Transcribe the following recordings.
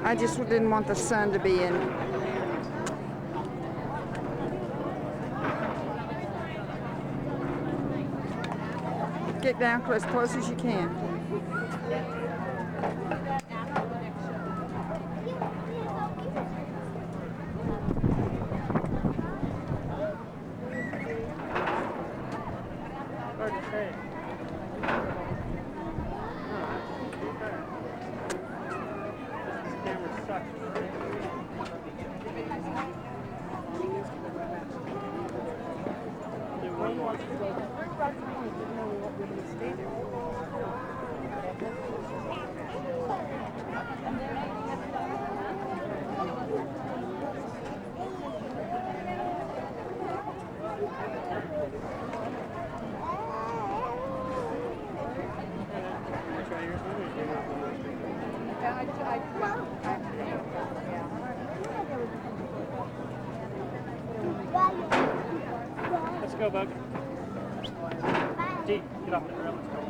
I just didn't want the sun to be in. Get down as close as you can. Hard to say. This camera sucks. The one wants to go. Stay there. Let's go, Bug. D, get off the grill. Let's go.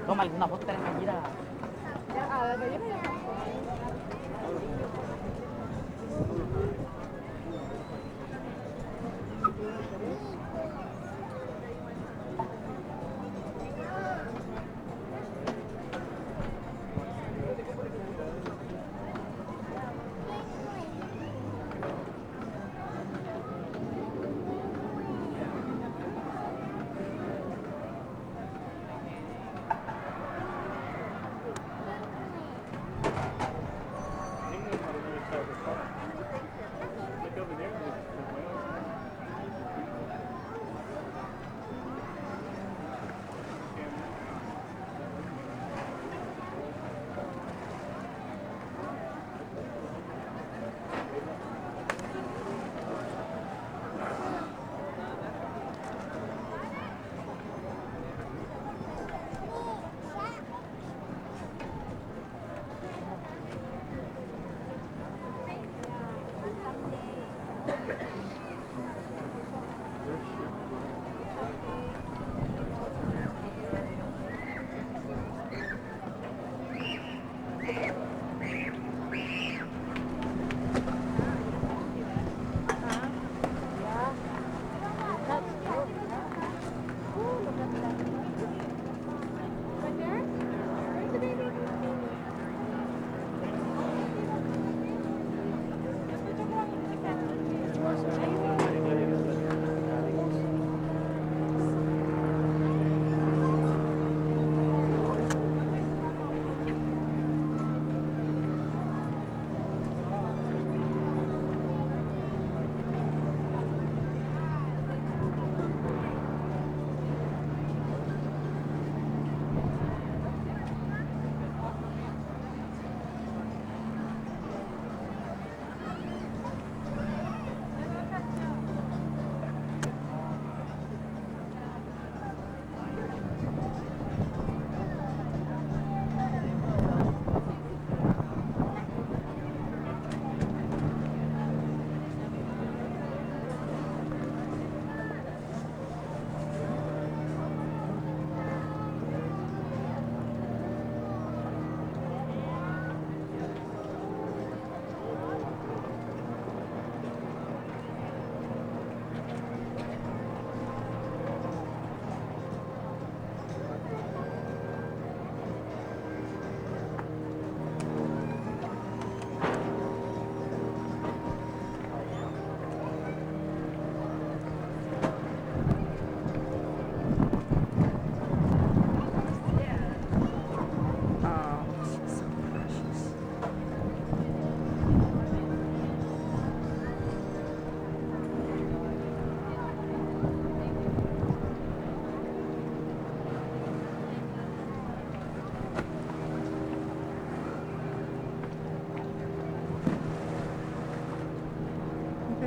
Toma alguna foto, tenés que ir a...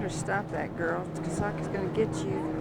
better stop that, girl. Kasaka's gonna get you.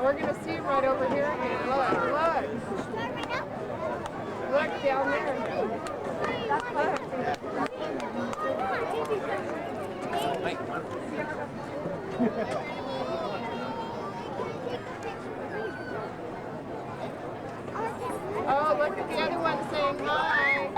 We're going to see it right over here. Look, look. Look down there. Oh, look at the other one saying hi.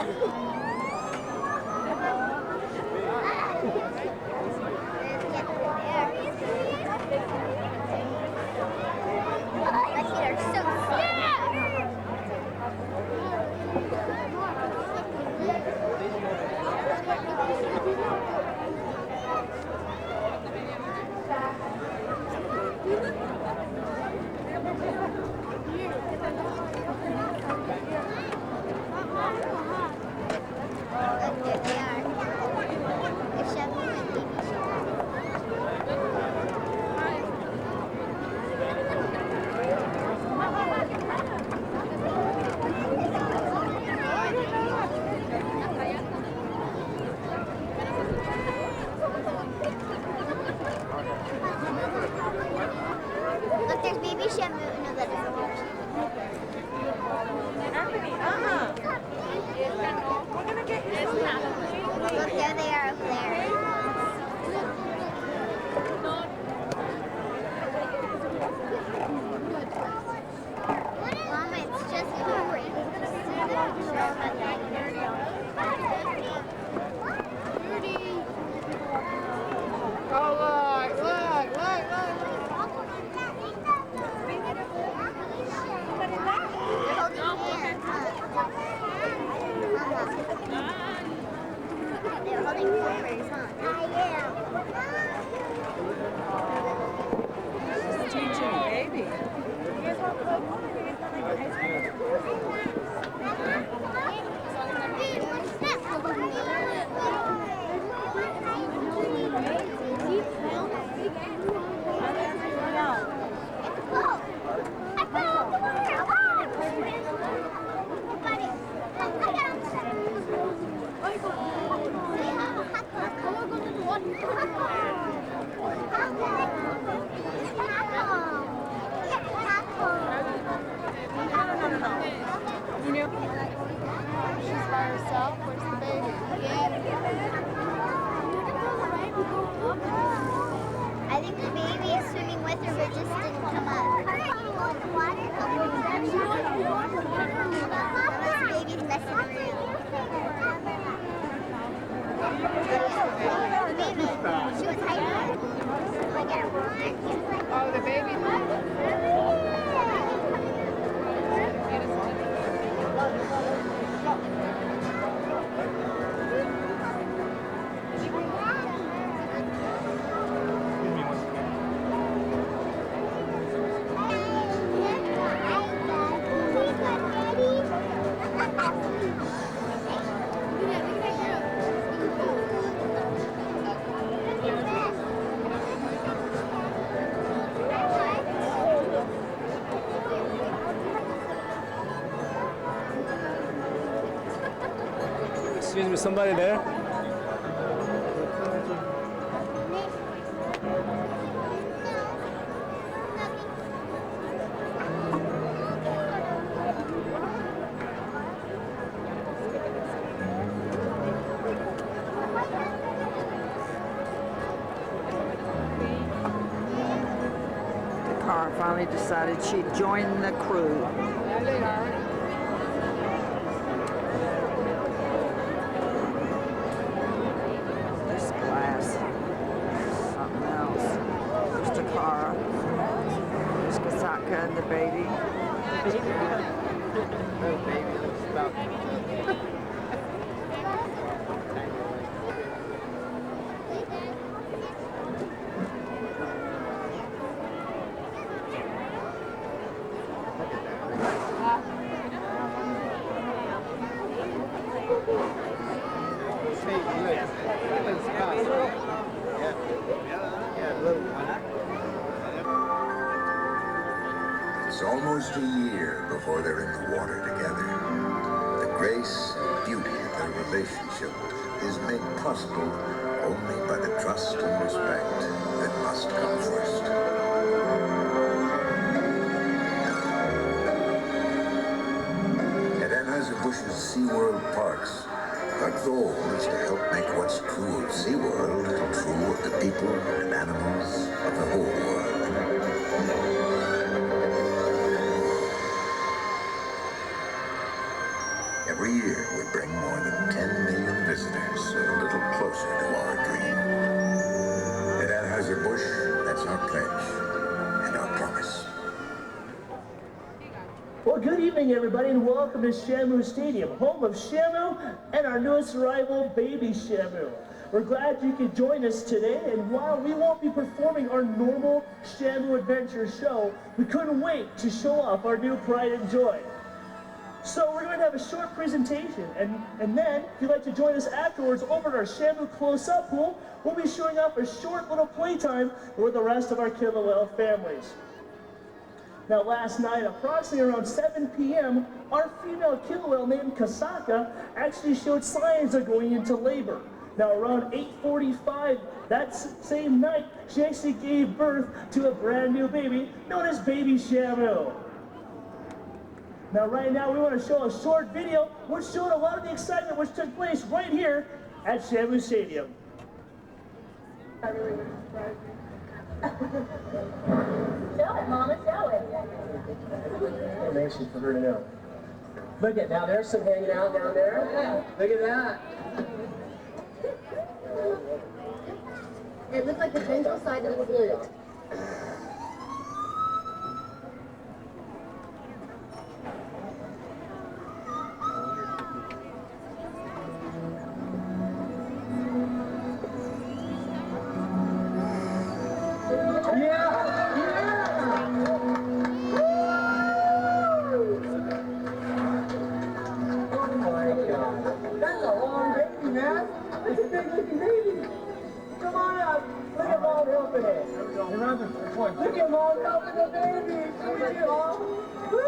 Look, there's baby shampoo. No, that isn't. We're gonna get you some. Look, there they are over there. Mama, it's just hurry. Oh, look, look, look, look. They're holding hands. They're holding fingers, huh? She's teaching baby. You guys want Coke? Dude, what's that? I think the baby is swimming with her, but just didn't come up. Unless the baby's messing around. The baby, she was hiding. Like at one. Oh, the baby. Excuse me, somebody there? Takara finally decided she'd join the crew. There they are. This glass. Something else. There's Takara. There's Kasatka and the baby. Oh, baby, looks about. It's almost a year before they're in the water together. The grace and beauty of their relationship is made possible only by the trust and respect that must come first. At Anheuser-Busch's SeaWorld parks, our goal is to help make what's true of SeaWorld true of the people and animals of the whole world. Every year we bring more than 10 million visitors a little closer to our dream. At Anheuser-Busch, that's our pledge and our promise. Well, good evening, everybody, and welcome to Shamu Stadium, home of Shamu and our newest rival, Baby Shamu. We're glad you could join us today, and while we won't be performing our normal Shamu Adventure show, we couldn't wait to show off our new Pride and Joy. So we're going to have a short presentation, and then, if you'd like to join us afterwards over at our Shamu Close-Up Pool, we'll be showing off a short little playtime with the rest of our killer whale families. Now last night, approximately around 7 p.m., our female killer whale named Kasatka actually showed signs of going into labor. Now around 8:45 that same night, she actually gave birth to a brand new baby known as Baby Shamu. Now right now we want to show a short video which showed a lot of the excitement which took place right here at Shamu Stadium. Show it, Mama, show it. I'm anxious for her to know. Look at now, there's some hanging out down there. Look at that. It looked like the ventral side of the blue. Look at Mom helping the baby! Look at Mom! Woo!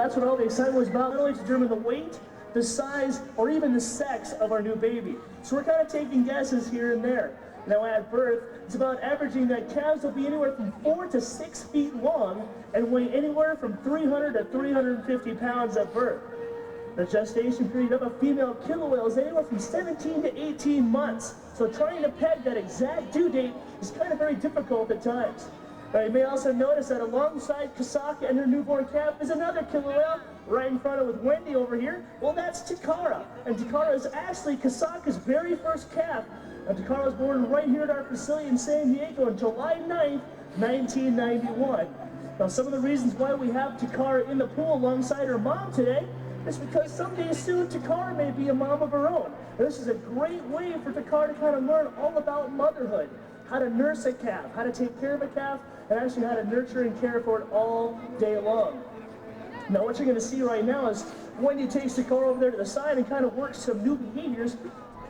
that's what all the excitement was about, not only to determine the weight, the size, or even the sex of our new baby. So we're kind of taking guesses here and there. Now at birth, it's about averaging that calves will be anywhere from 4 to 6 feet long and weigh anywhere from 300 to 350 pounds at birth. The gestation period of a female killer whale is anywhere from 17 to 18 months. So trying to peg that exact due date is kind of very difficult at times. Now you may also notice that alongside Kasatka and her newborn calf is another killer whale right in front of with Wendy over here. Well, that's Takara. And Takara is actually Kasatka's very first calf. And Takara was born right here at our facility in San Diego on July 9th, 1991. Now some of the reasons why we have Takara in the pool alongside her mom today is because someday soon Takara may be a mom of her own. And this is a great way for Takara to kind of learn all about motherhood, how to nurse a calf, how to take care of a calf, and actually how to nurture and care for it all day long. Now what you're going to see right now is Wendy takes Takara over there to the side and kind of works some new behaviors.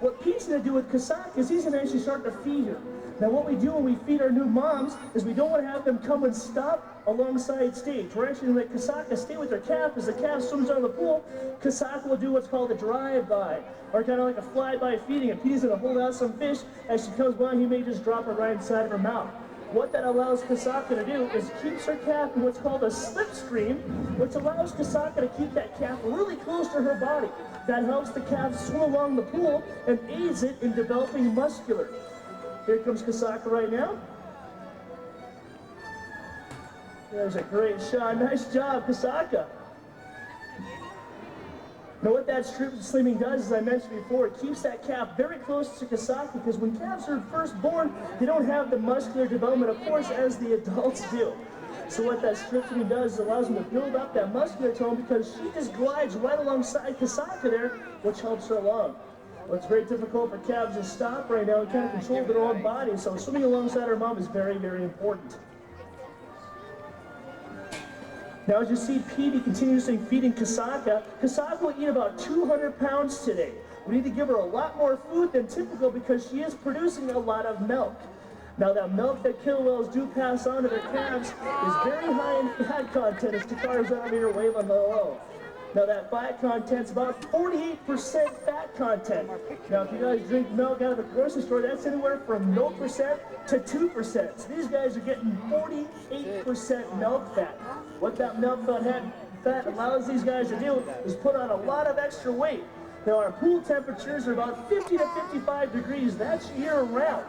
What Pete's going to do with Kasatka is he's going to actually start to feed her. Now what we do when we feed our new moms is we don't want to have them come and stop alongside stage. We're actually going to let Kasatka stay with her calf. As the calf swims out of the pool, Kasatka will do what's called a drive-by, or kind of like a fly-by feeding. And Pete's going to hold out some fish. As she comes by, he may just drop it right inside of her mouth. What that allows Kasatka to do is keeps her calf in what's called a slipstream, which allows Kasatka to keep that calf really close to her body. That helps the calf swim along the pool and aids it in developing muscular. Here comes Kasatka right now. There's a great shot. Nice job, Kasatka. Now what that strip slimming does, as I mentioned before, it keeps that calf very close to Kasatka, because when calves are first born, they don't have the muscular development, of course, as the adults do. So what that strip slimming does is allows them to build up that muscular tone, because she just glides right alongside Kasatka there, which helps her along. Well, it's very difficult for calves to stop right now and kind of control their own body, so swimming alongside her mom is very, very important. Now as you see Petey continuously feeding Kasatka, Kasatka will eat about 200 pounds today. We need to give her a lot more food than typical because she is producing a lot of milk. Now that milk that killer whales do pass on to their calves is very high in fat content, as Takara's on her wave on the low. Now that fat content's about 48% fat content. Now if you guys drink milk out of the grocery store, that's anywhere from 0% to 2%. So these guys are getting 48% milk fat. What that milk fat allows these guys to do is put on a lot of extra weight. Now our pool temperatures are about 50 to 55 degrees. That's year round.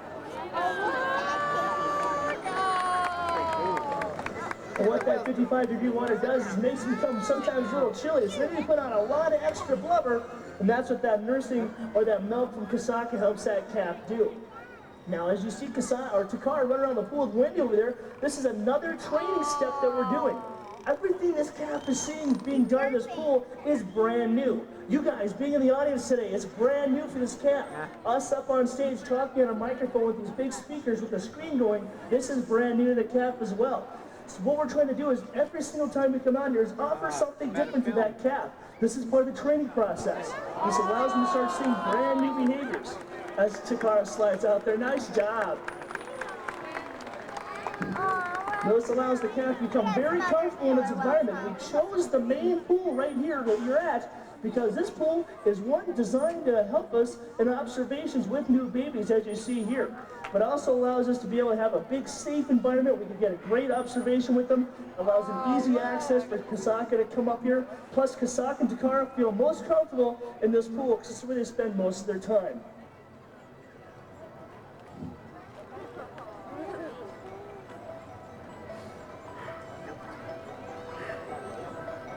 And what that 55-degree water does is makes it become sometimes a little chilly. So then you put on a lot of extra blubber, and that's what that nursing or that milk from Kasatka helps that calf do. Now, as you see Takara run around the pool with Wendy over there, this is another training step that we're doing. Everything this calf is seeing being done in this pool is brand new. You guys being in the audience today is brand new for this calf. Us up on stage talking on a microphone with these big speakers with the screen going, this is brand new to the calf as well. So what we're trying to do is every single time we come on here is offer something different to that calf. This is part of the training process. This allows them to start seeing brand new behaviors. As Takara slides out there, nice job. Now this allows the calf to become very comfortable in its environment. We chose the main pool right here that you're at because this pool is one designed to help us in observations with new babies, as you see here. But also allows us to be able to have a big, safe environment. We can get a great observation with them. Allows them easy access for Kasatka to come up here. Plus, Kasatka and Takara feel most comfortable in this pool because it's where they spend most of their time.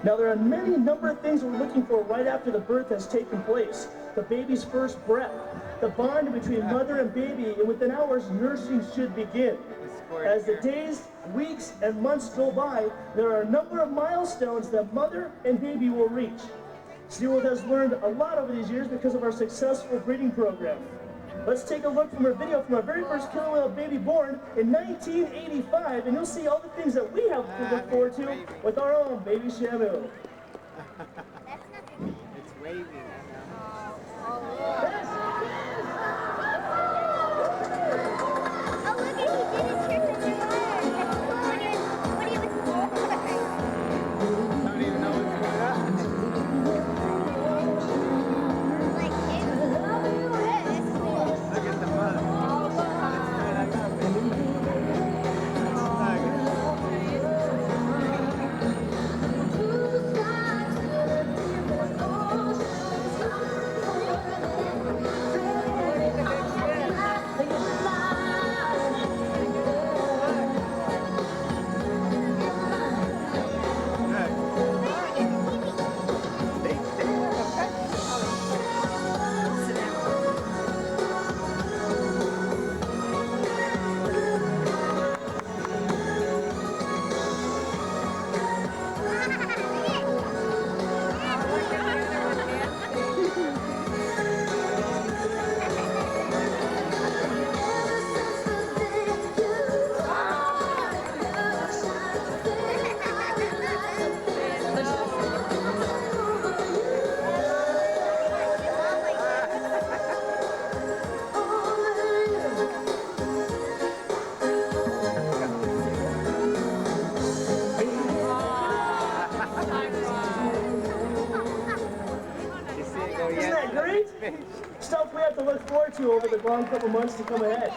Now there are many number of things we're looking for right after the birth has taken place. The baby's first breath, the bond between mother and baby, and within hours nursing should begin. As the days, weeks, and months go by, there are a number of milestones that mother and baby will reach. SeaWorld has learned a lot over these years because of our successful breeding program. Let's take a look from our video from our very first killer whale baby born in 1985, and you'll see all the things that we have to look forward to with our own baby Shamu. It's waving. Oh, look at he did a trick in the water. When he was small. I don't even know what's to over the long couple months to come ahead.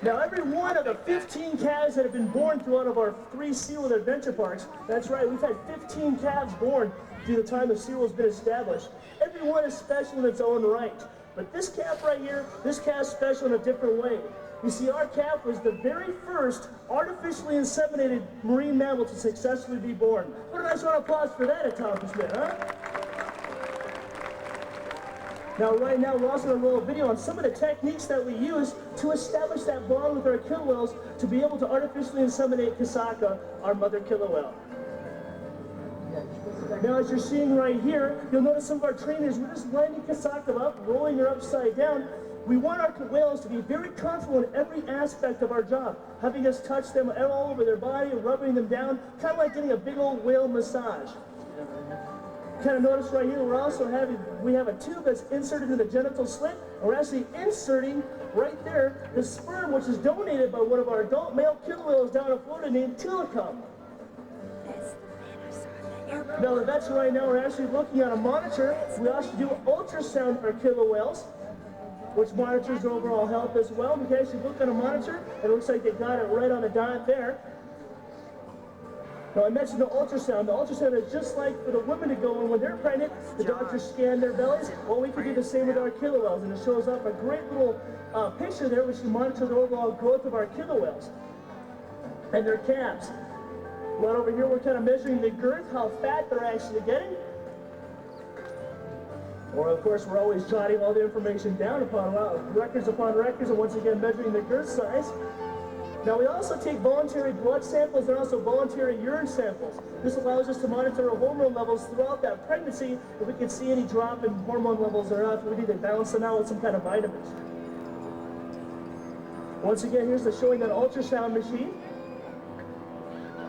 Now, every one of the 15 calves that have been born throughout of our 3 SeaWorld adventure parks, that's right, we've had 15 calves born through the time that SeaWorld's been established. Every one is special in its own right. But this calf right here, this calf's special in a different way. You see, our calf was the very first artificially inseminated marine mammal to successfully be born. What a nice round of applause for that accomplishment, huh? Now, right now, we're also going to roll a video on some of the techniques that we use to establish that bond with our killer whales to be able to artificially inseminate Kasatka, our mother killer whale. Now, as you're seeing right here, you'll notice some of our trainers, we're just lining Kasatka up, rolling her upside down. We want our whales to be very comfortable in every aspect of our job, having us touch them all over their body, rubbing them down, kind of like getting a big old whale massage. Kind of notice right here, we have a tube that's inserted in the genital slit, and we're actually inserting right there the sperm, which is donated by one of our adult male killer whales down in Florida named Tillicum. Now, the vets right now are actually looking at a monitor. We also do ultrasound for killer whales, which monitors their overall health as well. We can actually look at a monitor, and it looks like they got it right on the dot there. Now, I mentioned the ultrasound. The ultrasound is just like for the women to go in when they're pregnant. The doctors scan their bellies. Well, we can do the same with our killer whales, and it shows up a great little picture there which can monitor the overall growth of our killer whales and their calves. Right over here, we're kind of measuring the girth, how fat they're actually getting. Or, of course, we're always jotting all the information down upon records, and once again measuring the girth size. Now, we also take voluntary blood samples and also voluntary urine samples. This allows us to monitor our hormone levels throughout that pregnancy if we can see any drop in hormone levels or not. We need to balance them out with some kind of vitamins. Once again, here's the showing that ultrasound machine.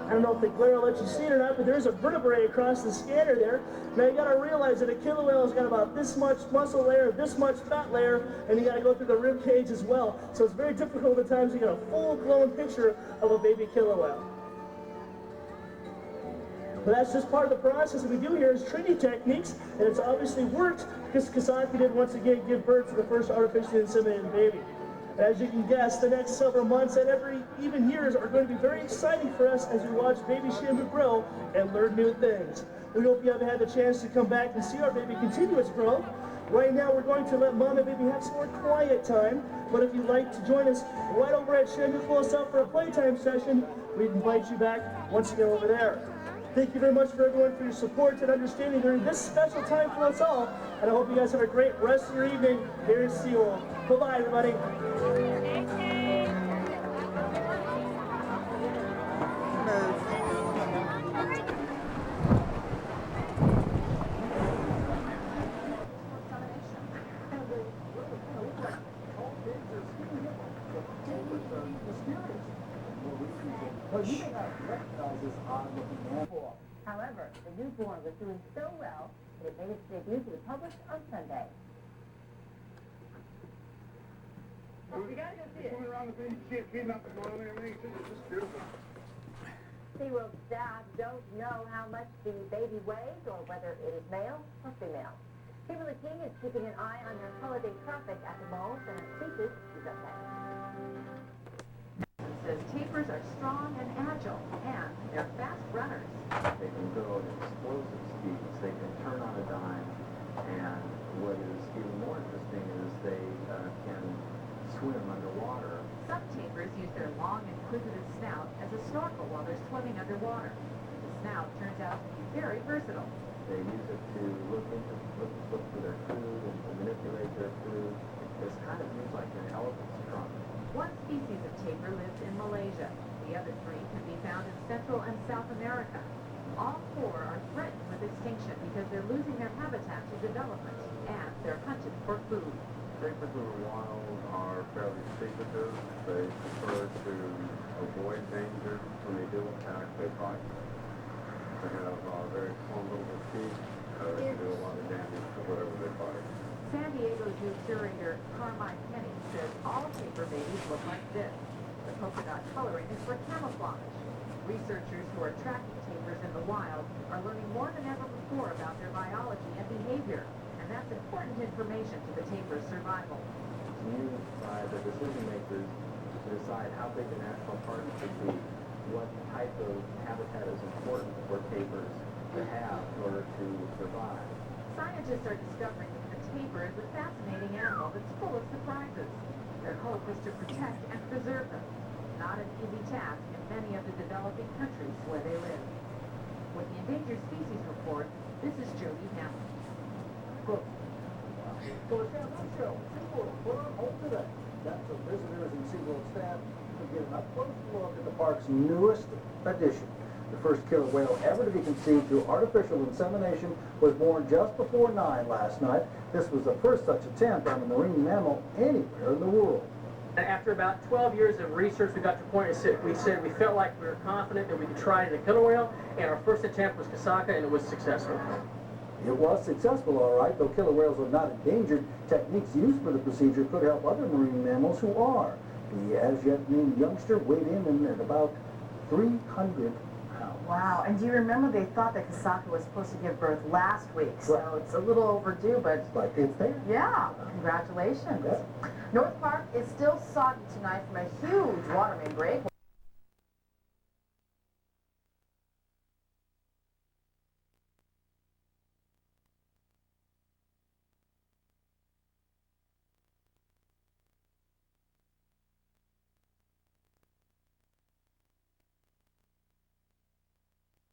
I don't know if the glare will let you see it or not, but there's a vertebrae across the scanner there. Now you gotta realize that a killer whale has got about this much muscle layer, this much fat layer, and you gotta go through the rib cage as well. So it's very difficult at times to get a full-blown picture of a baby killer whale. But that's just part of the process that we do here is training techniques, and it's obviously worked because Kasatka did once again give birth to the first artificially inseminated baby. As you can guess, the next several months and even years are going to be very exciting for us as we watch baby Shamu grow and learn new things. We hope you have had the chance to come back and see our baby continue its growth. Right now, we're going to let Mom and Baby have some more quiet time, but if you'd like to join us right over at Shamu Close Up for a playtime session, we invite you back once again over there. Thank you very much for everyone for your support and understanding during this special time for us all, and I hope you guys have a great rest of your evening here at SeaWorld. Bye-bye, everybody. However, the newborn was doing so well that it made its debut to the public on Sunday. You gotta go see it. SeaWorld staff don't know how much the baby weighs or whether it is male or female. Kimberly King is keeping an eye on their holiday traffic at the malls and at beaches. She's up next. Says tapers are strong and agile, and they're fast runners. They can go at explosive speeds. They can turn on a dime. And what is even more interesting is they can swim underwater. Some tapers use their long, inquisitive snout as a snorkel while they're swimming underwater. The snout turns out to be very versatile. They use it to look for their food and to manipulate their food. It's kind of used like an elephant's trunk. One species of tapir lives in Malaysia. The other three can be found in Central and South America. All four are threatened with extinction because they're losing their habitat to development, and they're hunted for food. Tapirs in the wild are fairly secretive. They prefer to avoid danger. When they do attack, they bite. They have very formidable teeth. They can do a lot of damage to whatever they bite. San Diego Zoo curator Carmine Penny says all tapir babies look like this. The polka dot coloring is for camouflage. Researchers who are tracking tapirs in the wild are learning more than ever before about their biology and behavior, and that's important information to the tapir's survival. used by the decision makers to decide how big a national park should be, what type of habitat is important for tapirs to have in order to survive. Scientists are discovering that the tapir is a fascinating animal that's full of surprises. Their hope is to protect and preserve them. Not an easy task in many of the developing countries where they live. With the Endangered Species Report, this is Jody Hamlin. So the Shamu Show, SeaWorld, put on hold today. That's so visitors and SeaWorld staff can get an up-close look at the park's newest addition. The first killer whale ever to be conceived through artificial insemination was born just before 9 last night. This was the first such attempt on a marine mammal anywhere in the world. After about 12 years of research, we got to a point we felt like we were confident that we could try the killer whale, and our first attempt was Kasatka, and it was successful. It was successful, all right, though killer whales are not endangered. Techniques used for the procedure could help other marine mammals who are. The as-yet-named youngster weighed in at about 300 pounds. Wow, and do you remember they thought that Kasatka was supposed to give birth last week, so it's a little overdue, but... But it's there. Yeah, congratulations. Yeah. North Park is still soggy tonight from a huge water main break.